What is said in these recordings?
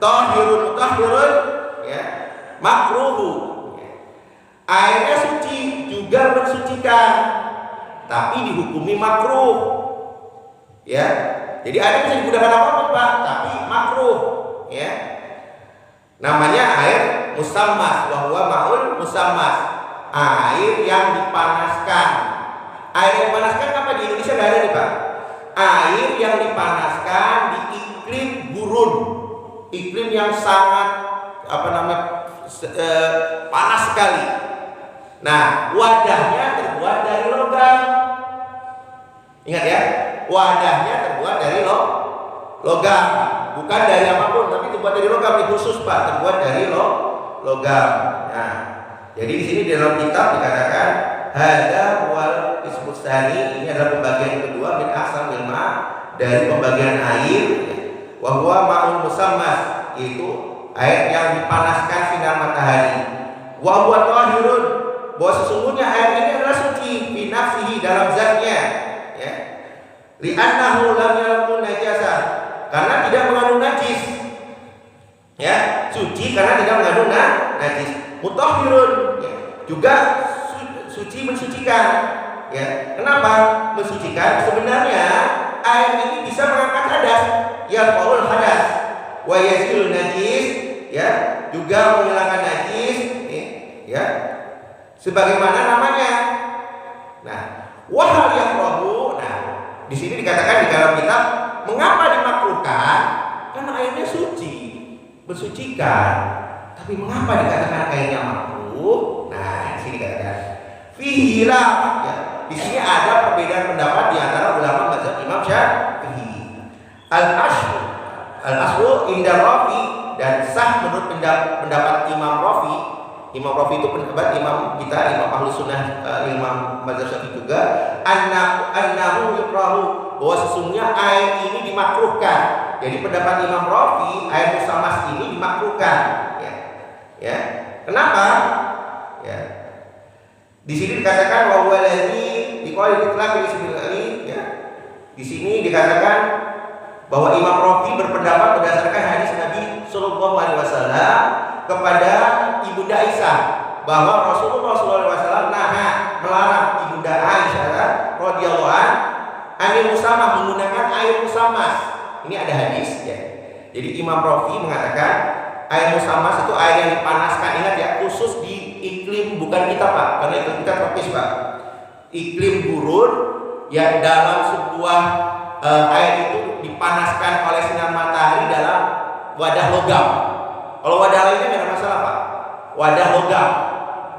Tahirun mutahhirun ya, makruhu. Airnya suci juga mensucikan, tapi dihukumi makruh. Ya. Jadi air bisa digunakan apapun, Pak, tapi makruh, ya. Namanya air musammas, wa huwa ma'ul musammas. Air yang dipanaskan. Air yang dipanaskan apa di Indonesia enggak ada nih, Pak? Air yang dipanaskan di iklim gurun. Iklim yang sangat panas sekali. Nah, wadahnya terbuat dari logam. Ingat ya, wadahnya terbuat dari logam, bukan dari apapun, tapi terbuat dari logam. Ini khusus, Pak, terbuat dari logam. Nah, jadi di sini di dalam kitab dikatakan hada wal ismus tsani, ini adalah pembagian kedua min aqsamil ma, dari pembagian air, wa huwa ma'un musammas, yaitu air yang dipanaskan sinar matahari. Wa huwa tahirun, bahwa sesungguhnya air ini adalah suci fi nafsihi, dalam zatnya, ya. Li'annahu lam yakun najasa, karena tidak mengandung najis. Ya, suci karena tidak mengandung najis. Mutahhirun, ya, juga suci mensucikan. Ya, kenapa mensucikan? Sebenarnya air ini bisa mengangkat hadas, ya, faul hadas, wa yazilun najis, ya, juga menghilangkan najis, ya, sebagaimana namanya. Nah, wahal yakrahu. Nah, di sini dikatakan di dalam kitab, mengapa dimakruhkan? Karena airnya suci, mensucikan. Tapi mengapa dikatakan airnya makruh? Nah, di sini dikatakan fihi khilaf, ya. Di sini ada perbedaan pendapat di antara ulama mazhab Imam Syafi'i. Al-aslu inda Rafi, dan sah menurut pendapat Imam Rafi. Imam Rafi itu pendapat imam kita, imam Ahlus Sunnah, imam mazhab Syafi'i juga, annahu yukrahu, bahwa sesungguhnya air ini dimakruhkan. Jadi pendapat Imam Rafi, air musammas ini dimakruhkan, ya. Ya. Kenapa? Ya. Di sini dikatakan wa huwa allazi biqauli itlaq bismillah, ya. Di sini dikatakan bahwa Imam Rafi berpendapat berdasarkan hadis Nabi sallallahu alaihi wasallam kepada Ibunda Aisyah, bahwa Rasulullah sallallahu alaihi wasallam melarang Ibunda Aisyah radhiyallahu anha musamah, menggunakan air musammas. Ini ada hadis, ya. Jadi Imam Rafi mengatakan air musammas itu air yang dipanaskan. Ingat ya, khusus di iklim, bukan kita, Pak, karena iklim kita tropis, Pak. Iklim gurun yang dalam sebuah air itu dipanaskan oleh sinar matahari dalam wadah logam. Kalau wadah lainnya nggak ada masalah, Pak. Wadah logam.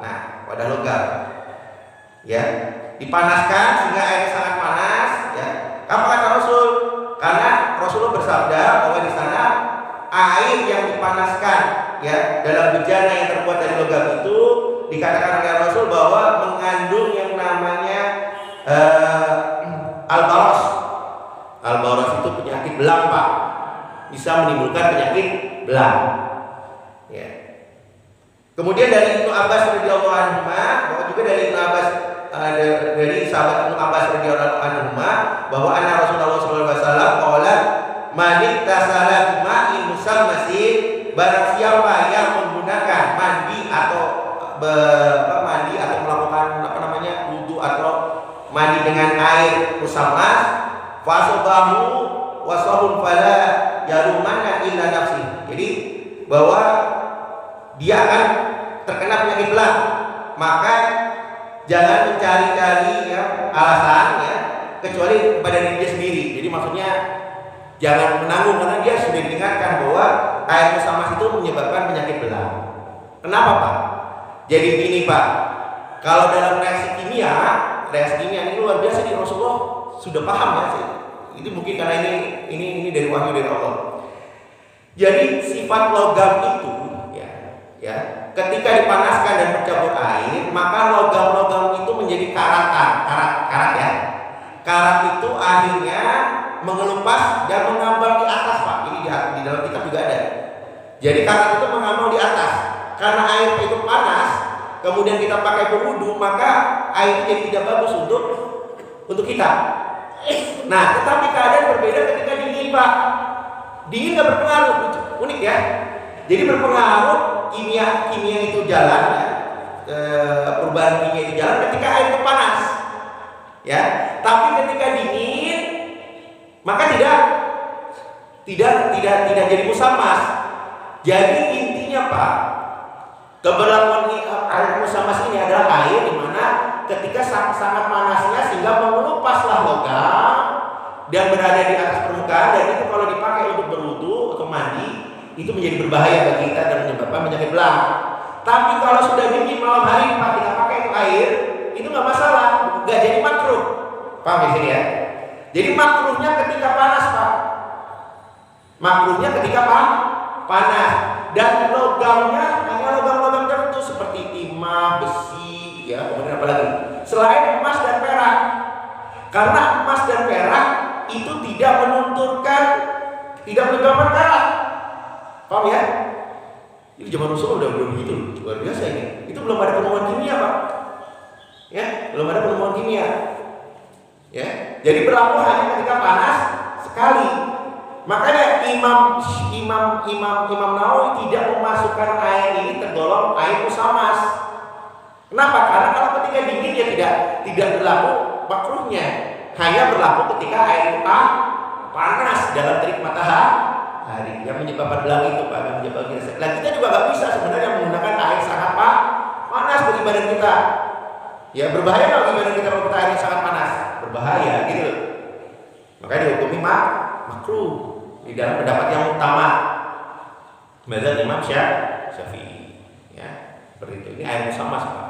Nah, wadah logam, ya, dipanaskan sehingga airnya sangat panas, ya. Apa kata Rasul? Karena Rasulullah bersabda bahwa di sana air yang dipanaskan, ya, dalam bejana yang terbuat dari logam itu dikatakan oleh Rasul bahwa mengandung yang namanya al-baras. Al-baras itu penyakit belang, Pak. Bisa menimbulkan penyakit belang. Ya. Kemudian dari Ibnu Abbas radhiyallahu anhu, bahwa juga dari Ibnu Abbas, dari sahabat Ibnu Abbas radhiyallahu anhu, bahwa anna Rasulullah sallallahu alaihi wasallam qala man iktasala bima'in musammasin, barang siapa yang menggunakan mandi atau melakukan wudu atau mandi dengan air musammas, fasobahu wasahun fala yalumanna illa nafsi. Jadi bahwa dia akan terkena penyakit belang, maka jangan mencari-cari, ya, alasan, ya, kecuali kepada diri dia sendiri. Jadi maksudnya jangan menanggung, karena dia sudah diingatkan bahwa air musammas itu menyebabkan penyakit belang. Kenapa, Pak? Jadi gini, Pak, kalau dalam reaksi kimia ini luar biasa, di Rasulullah sudah paham, ya. Itu mungkin karena ini dari wahyu dari Allah. Jadi sifat logam itu, ya, ketika dipanaskan dan bercampur air, maka logam-logam itu menjadi karat, ya. Karat itu akhirnya mengelupas dan mengambang di atas, Pak. Ini di dalam kitab juga ada. Jadi karat itu mengambang di atas. Karena air itu panas, kemudian kita pakai berwudu, maka air itu jadi tidak bagus untuk kita. Nah, tetapi keadaan berbeda ketika dingin, Pak. Dingin nggak berpengaruh, unik, ya. Jadi berpengaruh kimia itu jalan, ya. Perubahan kimia itu jalan ketika air itu panas, ya. Tapi ketika dingin, maka tidak jadi musamas. Jadi intinya Pak, keberlakuan air musamas ini adalah air di mana ketika sangat panasnya sehingga mengelupaslah logam dan berada di atas permukaan, dan itu kalau dipakai untuk berwudu atau mandi itu menjadi berbahaya bagi kita dan menyebabkan penyakit belang. Tapi kalau sudah dingin malam hari Pak, kita pakai itu air, itu nggak masalah, nggak jadi makruh. Paham di sini ya? Jadi makruhnya ketika panas Pak. Makruhnya ketika panas, dan logamnya hanya logam-logam tertentu seperti timah, besi, ya kemudian apa lagi? Selain emas dan perak, karena emas dan perak itu tidak menyebabkan karat. Paham ya? Ini zaman Rasul udah belum begitu, luar biasa ini. Itu belum ada penemuan kimia Pak. Ya, belum ada penemuan kimia. Ya, jadi berlaku hanya ketika panas sekali. Makanya Imam Nawawi tidak memasukkan air ini tergolong air musamas. Kenapa? Karena kalau ketika dingin ya tidak berlaku makruhnya. Hanya berlaku ketika air itu panas dalam terik matahari yang menyebabkan belang itu Pak, yang menyebabkan kita. Nah, kita juga nggak bisa sebenarnya menggunakan air sangat panas bagi badan kita. Ya berbahaya kalau bagi badan kita kalau kita airnya sangat panas, berbahaya gitu. Makanya dihukumi makruh di dalam pendapat yang utama mazhab Imam Syafi'i. Ya, seperti itu. Ini air musamas Pak.